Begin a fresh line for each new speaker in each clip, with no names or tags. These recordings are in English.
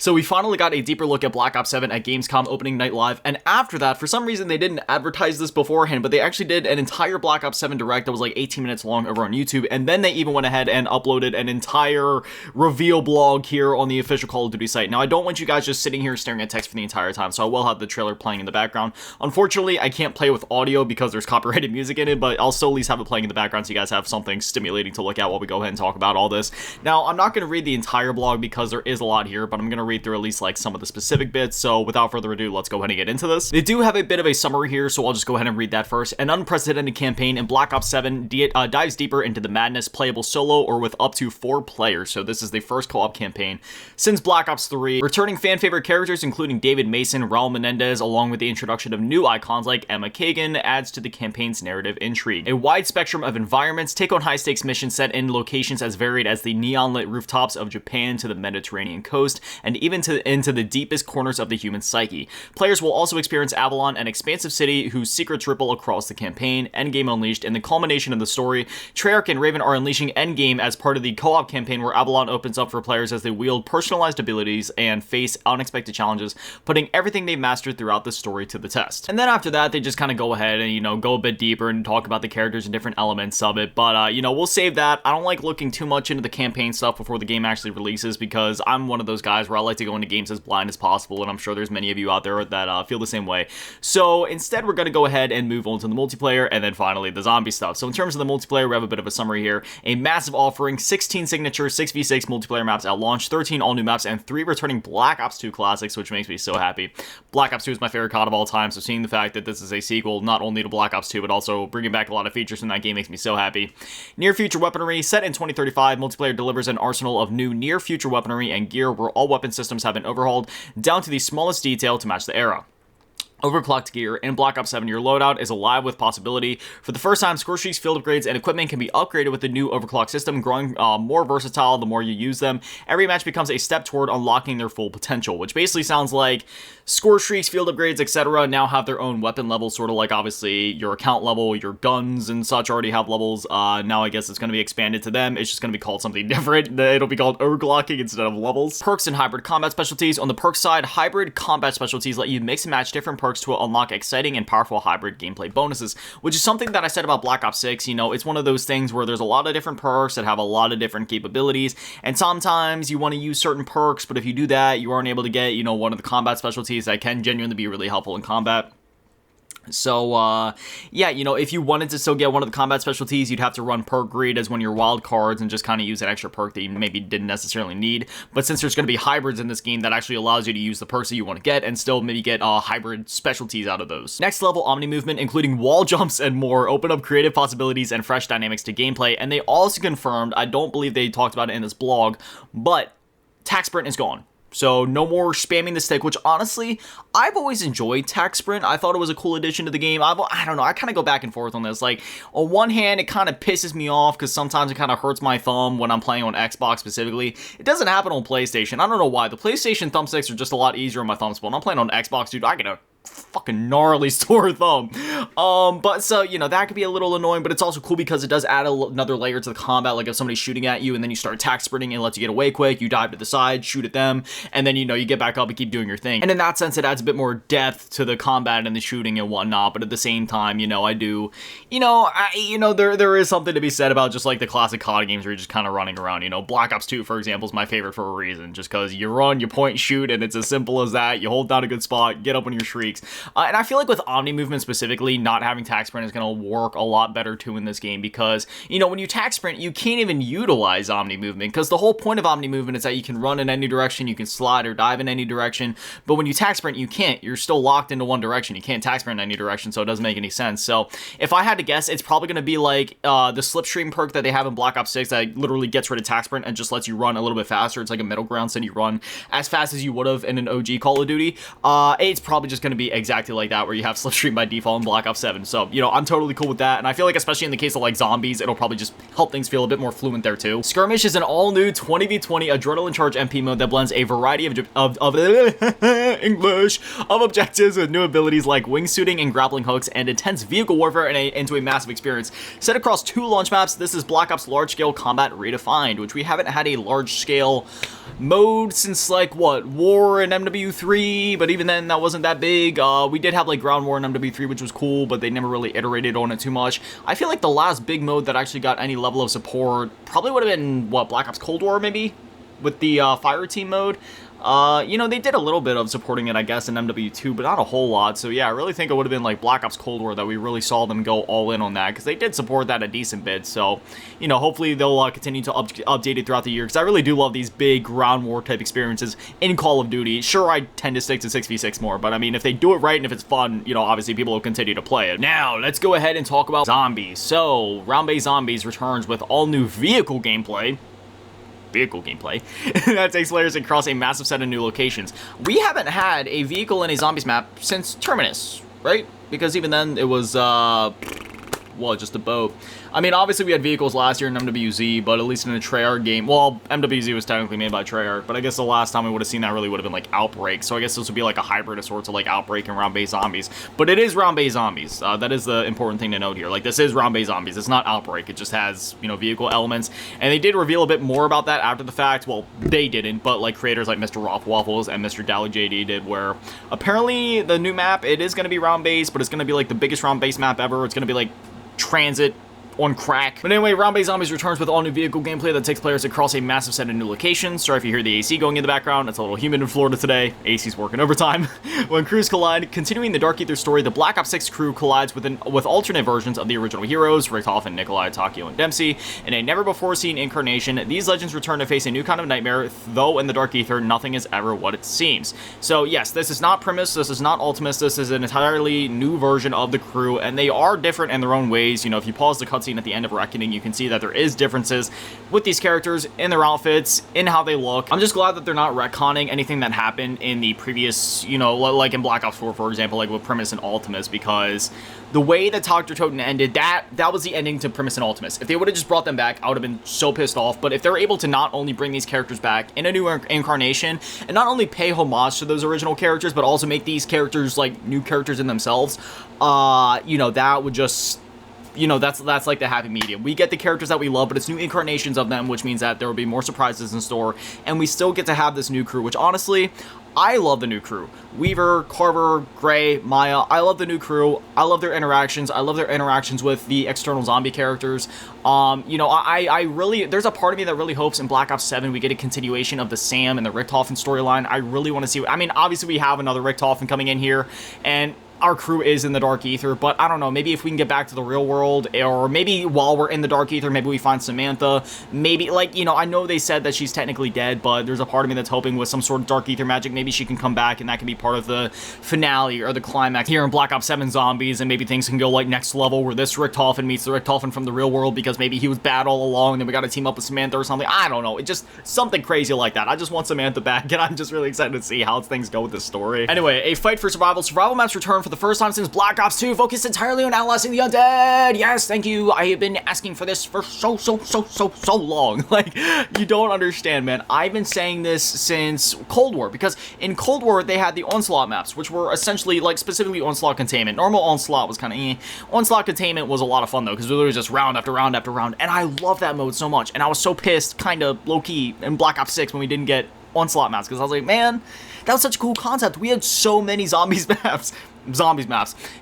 So we finally got a deeper look at Black Ops 7 at Gamescom opening night live, and after that, for some reason they didn't advertise this beforehand, but they actually did an entire Black Ops 7 direct that was like 18 minutes long over on YouTube, and then they even went ahead and uploaded an entire reveal blog here on the official Call of Duty site. Now, I don't want you guys just sitting here staring at text for the entire time, so I will have the trailer playing in the background. Unfortunately, I can't play with audio because there's copyrighted music in it, but I'll still at least have it playing in the background so you guys have something stimulating to look at while we go ahead and talk about all this. Now, I'm not going to read the entire blog because there is a lot here, but I'm going to read through at least like some of the specific bits, so without further ado, let's go ahead and get into this. They do have a bit of a summary here, so I'll just go ahead and read that first. An unprecedented campaign in Black Ops 7 dives deeper into the madness, playable solo or with up to 4 players, so this is the first co-op campaign since Black Ops 3, returning fan-favorite characters including David Mason, Raul Menendez, along with the introduction of new icons like Emma Kagan, adds to the campaign's narrative intrigue. A wide spectrum of environments take on high-stakes missions set in locations as varied as the neon-lit rooftops of Japan to the Mediterranean coast, and even into the deepest corners of the human psyche. Players will also experience Avalon, an expansive city whose secrets ripple across the campaign. Endgame Unleashed, in the culmination of the story, Treyarch and Raven are unleashing Endgame as part of the co-op campaign where Avalon opens up for players as they wield personalized abilities and face unexpected challenges, putting everything they've mastered throughout the story to the test. And then after that, they just kind of go ahead and, go a bit deeper and talk about the characters and different elements of it, but, we'll save that. I don't like looking too much into the campaign stuff before the game actually releases because I'm one of those guys where I like to go into games as blind as possible, and I'm sure there's many of you out there that feel the same way. So instead, we're going to go ahead and move on to the multiplayer, and then finally the zombie stuff. So in terms of the multiplayer, we have a bit of a summary here. A massive offering, 16 signature 6v6 multiplayer maps at launch, 13 all-new maps, and 3 returning Black Ops 2 classics, which makes me so happy. Black Ops 2 is my favorite COD of all time, so seeing the fact that this is a sequel not only to Black Ops 2, but also bringing back a lot of features from that game makes me so happy. Near-future weaponry, set in 2035, multiplayer delivers an arsenal of new near-future weaponry and gear where all weapon systems have been overhauled down to the smallest detail to match the era. Overclocked gear. In Black Ops 7, your loadout is alive with possibility. For the first time, score streaks, field upgrades, and equipment can be upgraded with the new overclock system, growing more versatile the more you use them. Every match becomes a step toward unlocking their full potential, which basically sounds like score streaks, field upgrades, etc. now have their own weapon levels, sort of like obviously your account level, your guns and such already have levels. Now I guess it's going to be expanded to them. It's just going to be called something different. It'll be called overclocking instead of levels. Perks and hybrid combat specialties. On the perk side, hybrid combat specialties let you mix and match different perks to unlock exciting and powerful hybrid gameplay bonuses, which is something that I said about Black Ops 6. It's one of those things where there's a lot of different perks that have a lot of different capabilities, and sometimes you want to use certain perks, but if you do that, you aren't able to get, one of the combat specialties that can genuinely be really helpful in combat. So, if you wanted to still get one of the combat specialties, you'd have to run perk greed as one of your wild cards and just kind of use an extra perk that you maybe didn't necessarily need. But since there's going to be hybrids in this game, that actually allows you to use the perks that you want to get and still maybe get hybrid specialties out of those. Next level Omni movement, including wall jumps and more, open up creative possibilities and fresh dynamics to gameplay. And they also confirmed, I don't believe they talked about it in this blog, but tac sprint is gone. So no more spamming the stick, which honestly, I've always enjoyed tac sprint. I thought it was a cool addition to the game. I don't know, I kind of go back and forth on this. Like, on one hand, it kind of pisses me off because sometimes it kind of hurts my thumb when I'm playing on Xbox specifically. It doesn't happen on PlayStation. I don't know why. The PlayStation thumbsticks are just a lot easier on my thumbs, but when I'm playing on Xbox, dude, I get a fucking gnarly sore thumb. But so, that could be a little annoying, but it's also cool because it does add another layer to the combat. Like if somebody's shooting at you and then you start tac sprinting and it lets you get away quick, you dive to the side, shoot at them, and then, you get back up and keep doing your thing. And in that sense, it adds a bit more depth to the combat and the shooting and whatnot, but at the same time, I do, there is something to be said about just like the classic COD games where you're just kind of running around. Black Ops 2, for example, is my favorite for a reason, just because you run, you point, shoot, and it's as simple as that. You hold down a good spot, get up on your shrieks. And I feel like with Omni movement specifically, not having tac sprint is going to work a lot better too in this game because, when you tac sprint, you can't even utilize Omni movement because the whole point of Omni movement is that you can run in any direction, you can slide or dive in any direction, but when you tac sprint, you can't. You're still locked into one direction. You can't tac sprint in any direction, so it doesn't make any sense. So if I had to guess, it's probably going to be like the slipstream perk that they have in Black Ops 6 that literally gets rid of tac sprint and just lets you run a little bit faster. It's like a middle ground, so you run as fast as you would have in an OG Call of Duty. It's probably just going to be exactly like that, where you have Slipstream by default in Black Ops 7. So, you know, I'm totally cool with that, and I feel like especially in the case of like zombies, it'll probably just help things feel a bit more fluent there too. Skirmish is an all-new 20v20 adrenaline charge MP mode that blends a variety of English of objectives with new abilities like wingsuiting and grappling hooks and intense vehicle warfare into a massive experience. Set across 2 launch maps, this is Black Ops large-scale combat redefined, which we haven't had a large-scale mode since like what, War in MW3, but even then that wasn't that big. We did have like Ground War in MW3, which was cool, but they never really iterated on it too much. I feel like the last big mode that actually got any level of support probably would have been what, Black Ops Cold War maybe, with the fire team mode. You know, they did a little bit of supporting it, I guess, in MW2, but not a whole lot. So yeah, I really think it would have been like Black Ops Cold War that we really saw them go all in on that, because they did support that a decent bit. So, you know, hopefully they'll continue to update it throughout the year, because I really do love these big ground war type experiences in Call of Duty. Sure, I tend to stick to 6v6 more, but I mean, if they do it right and if it's fun, you know, obviously people will continue to play it. Now, let's go ahead and talk about zombies. So, Round-Based Zombies returns with all new vehicle gameplay that takes players across a massive set of new locations. We haven't had a vehicle in a zombies map since Terminus, right? Because even then it was well, just a boat. I mean, obviously we had vehicles last year in MWZ, but at least in a Treyarch game, well, MWZ was technically made by Treyarch, but I guess the last time we would have seen that really would have been like Outbreak, so I guess this would be like a hybrid of sorts of like Outbreak and Round-Based Zombies, but it is Round-Based Zombies. That is the important thing to note here. Like, this is Round-Based Zombies, it's not Outbreak, it just has, you know, vehicle elements, and they did reveal a bit more about that after the fact. Well, they didn't, but like creators like Mr. Rothwaffles and Mr. Dally JD did, where apparently the new map, it is going to be round-based, but it's going to be like the biggest round-based map ever. It's going to be like Transit on crack. But anyway, Round-Based Zombies returns with all new vehicle gameplay that takes players across a massive set of new locations. Sorry if you hear the AC going in the background, it's a little humid in Florida today. AC's working overtime. When crews collide, continuing the Dark Aether story, the Black Ops 6 crew collides with alternate versions of the original heroes, Richtofen, Nikolai, Takeo, and Dempsey. In a never-before-seen incarnation, these legends return to face a new kind of nightmare, though in the Dark Aether, nothing is ever what it seems. So yes, this is not Primus, this is not Ultimus, this is an entirely new version of the crew, and they are different in their own ways. You know, if you pause the cutscene at the end of Reckoning, you can see that there is differences with these characters, in their outfits, in how they look. I'm just glad that they're not retconning anything that happened in the previous, you know, like in Black Ops 4, for example, like with Primus and Ultimus, because the way that Dr. Toten ended, that was the ending to Primus and Ultimus. If they would have just brought them back, I would have been so pissed off. But if they're able to not only bring these characters back in a new incarnation, and not only pay homage to those original characters, but also make these characters like new characters in themselves, you know, that would just, you know, that's like the happy medium. We get the characters that we love, but it's new incarnations of them, which means that there will be more surprises in store, and we still get to have this new crew, which honestly, I love the new crew. Weaver, Carver, Gray, Maya, I love the new crew. I love their interactions. I love their interactions with the external zombie characters. You know, I really, there's a part of me that really hopes in Black Ops 7 we get a continuation of the Sam and the Richtofen storyline. I really want to see, I mean, obviously we have another Richtofen coming in here, and our crew is in the Dark Aether, but I don't know, maybe if we can get back to the real world, or maybe while we're in the Dark Aether, maybe we find Samantha, maybe, like, you know, I know they said that she's technically dead, but there's a part of me that's hoping with some sort of Dark Aether magic, maybe she can come back, and that can be part of the finale, or the climax here in Black Ops 7 Zombies, and maybe things can go, like, next level, where this Richtofen meets the Richtofen from the real world, because maybe he was bad all along, and then we gotta team up with Samantha or something. I don't know, it just, something crazy like that. I just want Samantha back, and I'm just really excited to see how things go with this story. Anyway, a fight for survival. Survival maps return for the first time since Black Ops 2, focused entirely on outlasting the undead. Yes, thank you. I have been asking for this for so long. Like, you don't understand, man. I've been saying this since Cold War, because in Cold War, they had the Onslaught maps, which were essentially, like, specifically Onslaught Containment. Normal Onslaught was kind of Onslaught Containment was a lot of fun, though, because it was just round after round after round, and I love that mode so much, and I was so pissed, kind of low-key, in Black Ops 6 when we didn't get Onslaught maps, because I was like, man, that was such a cool concept. We had so many zombies maps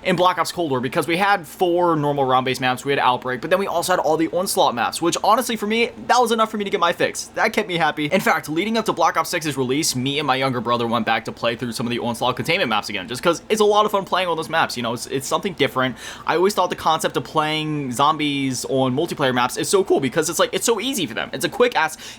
in Black Ops Cold War, because we had 4 normal round-based maps, we had Outbreak, but then we also had all the Onslaught maps, which honestly for me, that was enough for me to get my fix. That kept me happy. In fact, leading up to Black Ops 6's release, me and my younger brother went back to play through some of the Onslaught Containment maps again, just because it's a lot of fun playing on those maps, you know, it's something different. I always thought the concept of playing zombies on multiplayer maps is so cool, because it's like, it's so easy for them. It's a quick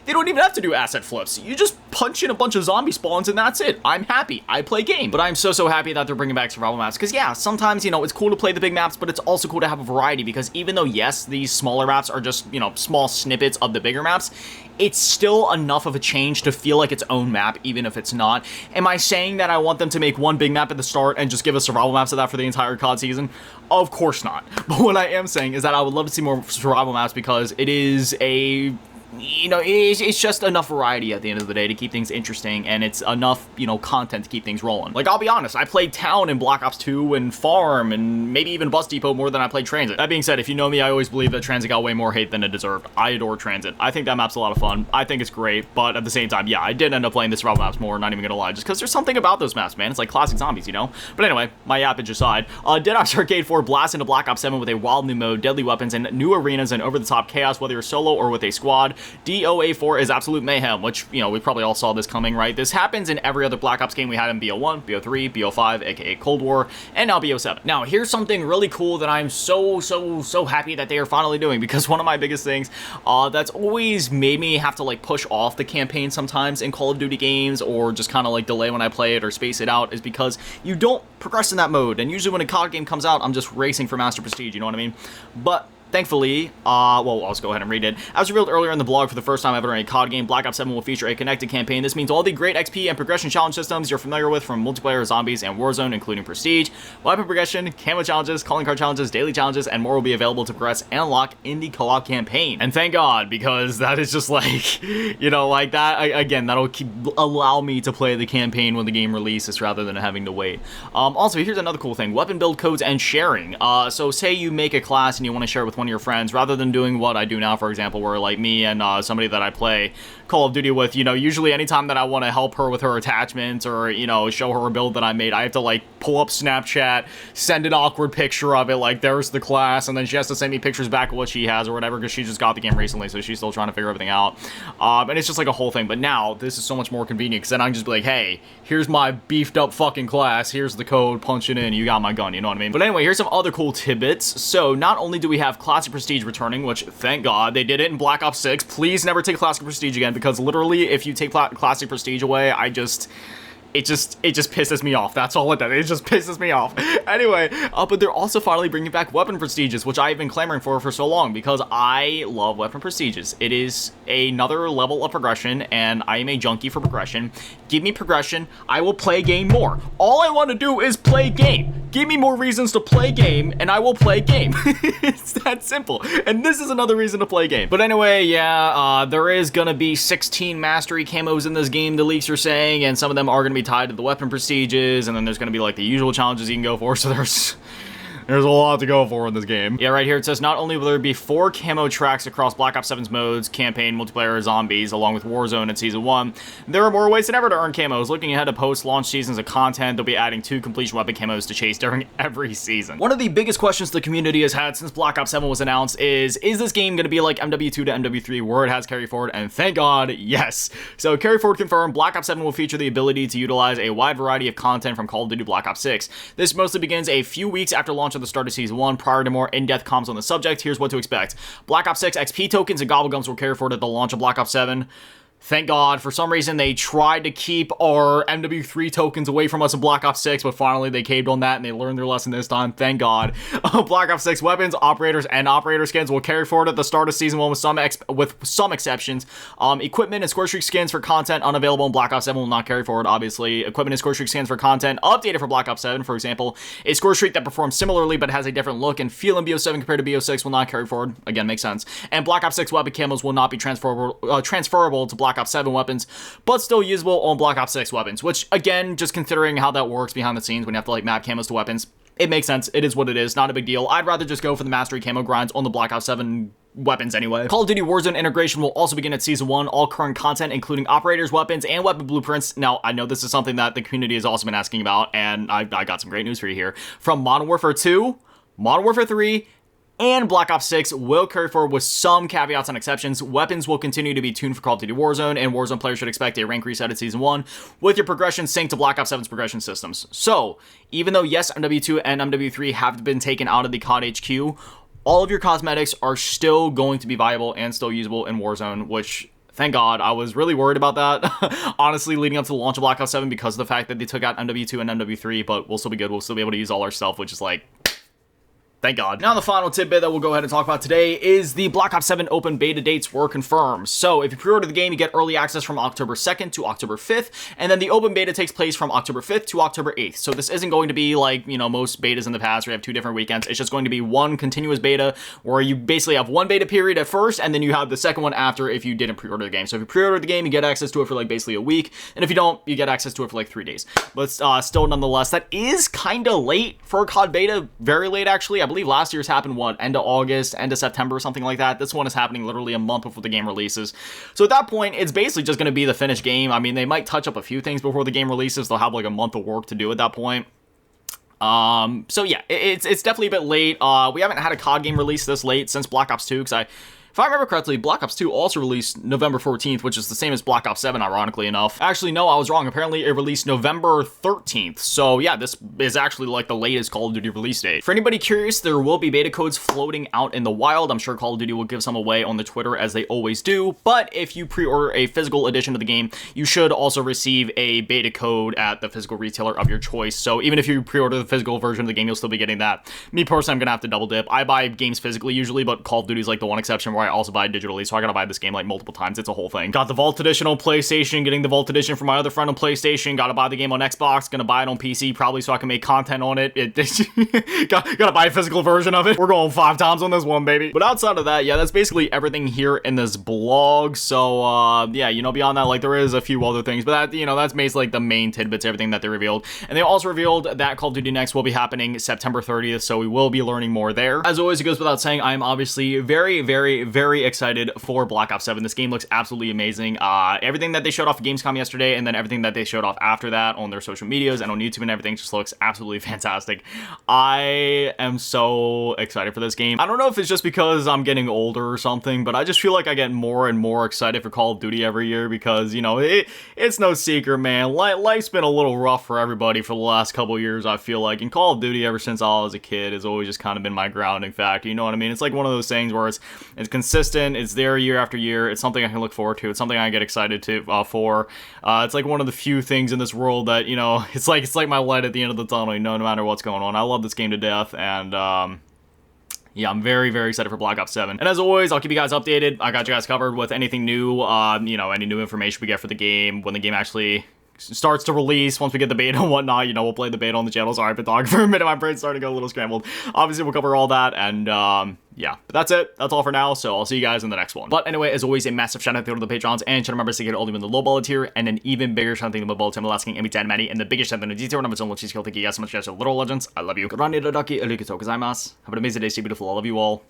they don't even have to do asset flips. You just punch in a bunch of zombie spawns and that's it. I'm happy. I play game. But I'm so happy that they're bringing back survival survival maps, because yeah, sometimes, you know, it's cool to play the big maps, but it's also cool to have a variety, because even though, yes, these smaller maps are just, you know, small snippets of the bigger maps, it's still enough of a change to feel like its own map, even if it's not. Am I saying that I want them to make one big map at the start and just give us survival maps of that for the entire COD season? Of course not. But what I am saying is that I would love to see more survival maps, because it is a... you know, it's just enough variety at the end of the day to keep things interesting, and it's enough, you know, content to keep things rolling. Like, I'll be honest, I played Town in Black Ops 2 and Farm and maybe even Bus Depot more than I played Transit. That being said, if you know me, I always believe that Transit got way more hate than it deserved. I adore Transit. I think that map's a lot of fun. I think it's great, but at the same time, yeah, I did end up playing the survival maps more, not even gonna lie, just because there's something about those maps, man. It's like classic zombies, you know? But anyway, my yappage aside, Dead Ops Arcade 4 blasts into Black Ops 7 with a wild new mode, deadly weapons, and new arenas and over-the-top chaos, whether you're solo or with a squad. DOA 4 is absolute mayhem, which, you know, we probably all saw this coming, right? This happens in every other Black Ops game we had in BO1, BO3, BO5, aka Cold War, and now BO7. Now, here's something really cool that I'm so happy that they are finally doing, because one of my biggest things that's always made me have to, like, push off the campaign sometimes in Call of Duty games, or just kind of, like, delay when I play it or space it out, is because you don't progress in that mode, and usually when a COD game comes out, I'm just racing for Master Prestige, you know what I mean? But thankfully, well, I'll just go ahead and read it. As revealed earlier in the blog, for the first time ever in a COD game, Black Ops 7 will feature a connected campaign. This means all the great XP and progression challenge systems you're familiar with from multiplayer, zombies, and Warzone, including Prestige, weapon progression, camo challenges, calling card challenges, daily challenges, and more will be available to progress and unlock in the co-op campaign. And thank God, because that is just like, you know, like that, again, that'll allow me to play the campaign when the game releases rather than having to wait. Also, here's another cool thing, weapon build codes and sharing. So say you make a class and you want to share with one of your friends, rather than doing what I do now, for example, where like me and somebody that I play Call of Duty with, you know, usually anytime that I want to help her with her attachments or, you know, show her a build that I made, I have to like pull up Snapchat, send an awkward picture of it, like there's the class, and then she has to send me pictures back of what she has or whatever, because she just got the game recently, so she's still trying to figure everything out. And it's just like a whole thing. But now this is so much more convenient, because then I can just be like, hey, here's my beefed up fucking class, here's the code, punch it in, you got my gun, you know what I mean? But anyway, here's some other cool tidbits. So not only do we have Classic Prestige returning, which thank God they did it in Black Ops 6. Please never take Classic Prestige again, because literally if you take Classic Prestige away, it just pisses me off. That's all it does. It just pisses me off. Anyway, but they're also finally bringing back weapon prestiges, which I've been clamoring for so long, because I love weapon prestiges. It is another level of progression, and I am a junkie for progression. Give me progression, I will play game more. All I want to do is play game. Give me more reasons to play game, and I will play game. It's that simple. And this is another reason to play game. But anyway, yeah, there is gonna be 16 mastery camos in this game, the leaks are saying, and some of them are gonna be tied to the weapon prestiges, and then there's gonna be like the usual challenges you can go for, so there's a lot to go for in this game. Yeah, right here it says, not only will there be 4 camo tracks across Black Ops 7's modes, campaign, multiplayer, zombies, along with Warzone in Season 1, there are more ways than ever to earn camos. Looking ahead to post-launch seasons of content, they'll be adding 2 completion weapon camos to chase during every season. One of the biggest questions the community has had since Black Ops 7 was announced is this game going to be like MW2 to MW3, where it has carry forward? And thank God, yes. So carry forward confirmed, Black Ops 7 will feature the ability to utilize a wide variety of content from Call of Duty Black Ops 6. This mostly begins a few weeks after launch of the start of Season 1. Prior to more in-depth comms on the subject, here's what to expect. Black Ops 6 XP tokens and gobblegums will carry forward at the launch of Black Ops 7. Thank God. For some reason, they tried to keep our MW3 tokens away from us in Black Ops 6, but finally they caved on that and they learned their lesson this time. Thank God. Black Ops 6 weapons, operators, and operator skins will carry forward at the start of Season 1 with some exceptions. Equipment and score streak skins for content unavailable in Black Ops 7 will not carry forward, obviously. Equipment and score streak skins for content updated for Black Ops 7, for example. A score streak that performs similarly but has a different look and feel in BO7 compared to BO6 will not carry forward. Again, makes sense. And Black Ops 6 weapon camos will not be transferable to Black Ops 7 weapons, but still usable on Black Ops 6 weapons, which, again, just considering how that works behind the scenes when you have to, like, map camos to weapons, it makes sense. It is what it is. Not a big deal. I'd rather just go for the mastery camo grinds on the Black Ops 7 weapons anyway. Call of Duty Warzone integration will also begin at Season 1. All current content, including operators, weapons, and weapon blueprints. Now, I know this is something that the community has also been asking about, and I got some great news for you here. From Modern Warfare 2, Modern Warfare 3, and Black Ops 6 will carry forward with some caveats and exceptions. Weapons will continue to be tuned for Call of Duty Warzone, and Warzone players should expect a rank reset at Season 1, with your progression synced to Black Ops 7's progression systems. So, even though, yes, MW2 and MW3 have been taken out of the COD HQ, all of your cosmetics are still going to be viable and still usable in Warzone, which, thank God. I was really worried about that, honestly, leading up to the launch of Black Ops 7 because of the fact that they took out MW2 and MW3, but we'll still be good. We'll still be able to use all our stuff, which is like, thank God. Now the final tidbit that we'll go ahead and talk about today is the Black Ops 7 open beta dates were confirmed. So if you pre-order the game, you get early access from October 2nd to October 5th, and then the open beta takes place from October 5th to October 8th. So this isn't going to be like, you know, most betas in the past where you have 2 different weekends. It's just going to be one continuous beta where you basically have one beta period at first, and then you have the second one after if you didn't pre-order the game. So if you pre-order the game, you get access to it for like basically a week, and if you don't, you get access to it for like 3 days. But still, nonetheless, that is kind of late for a COD beta. Very late, actually. I believe last year's happened end of August, end of September, something like that. This one is happening literally a month before the game releases. So at that point, it's basically just going to be the finished game. I mean, they might touch up a few things before the game releases. They'll have like a month of work to do at that point. So yeah, it's definitely a bit late. We haven't had a COD game release this late since Black Ops 2, because if I remember correctly, Black Ops 2 also released November 14th, which is the same as Black Ops 7, ironically enough. Actually, no, I was wrong. Apparently, it released November 13th. So yeah, this is actually like the latest Call of Duty release date. For anybody curious, there will be beta codes floating out in the wild. I'm sure Call of Duty will give some away on the Twitter as they always do. But if you pre-order a physical edition of the game, you should also receive a beta code at the physical retailer of your choice. So even if you pre-order the physical version of the game, you'll still be getting that. Me personally, I'm gonna have to double dip. I buy games physically usually, but Call of Duty is like the one exception where I also buy digitally. So I gotta buy this game like multiple times. It's a whole thing. Got the Vault Edition on PlayStation, getting the Vault Edition from my other friend on PlayStation, gotta buy the game on Xbox, gonna buy it on PC probably so I can make content on it. Gotta buy a physical version of it. We're going 5 times on this one, baby. But outside of that, yeah, that's basically everything here in this blog. So yeah, you know, beyond that, like there is a few other things, but that, you know, that's basically like the main tidbits, everything that they revealed. And they also revealed that Call of Duty Next will be happening September 30th, so we will be learning more there. As always, it goes without saying, I am obviously very, very, very excited for Black Ops 7. This game looks absolutely amazing. Everything that they showed off at Gamescom yesterday, and then everything that they showed off after that on their social medias and on YouTube and everything just looks absolutely fantastic. I am so excited for this game. I don't know if it's just because I'm getting older or something, but I just feel like I get more and more excited for Call of Duty every year because, you know, it's no secret, man. Life's been a little rough for everybody for the last couple years, I feel like. And Call of Duty, ever since I was a kid, has always just kind of been my grounding factor. You know what I mean? It's like one of those things where it's consistent, it's there year after year, it's something I can look forward to, it's something I get excited for. It's like one of the few things in this world that, you know, it's like my light at the end of the tunnel, you know, no matter what's going on. I love this game to death, and yeah, I'm very, very excited for Black Ops 7. And as always, I'll keep you guys updated. I got you guys covered with anything new, you know, any new information we get for the game, when the game actually starts to release. Once we get the beta and whatnot, you know, we'll play the beta on the channel. Sorry, I've been talking for a minute. My brain's starting to go a little scrambled. Obviously, we'll cover all that, and yeah, but that's it. That's all for now, so I'll see you guys in the next one. But anyway, as always, a massive shout out to the Patrons and channel members to get all the way in the low ball tier, and an even bigger shout out to the mobile team, asking Amy Dan Manny, and the biggest shout out to the detail number one, which is thank you guys so much, guys, little legends. I love you. Have an amazing day, stay beautiful. I love you all.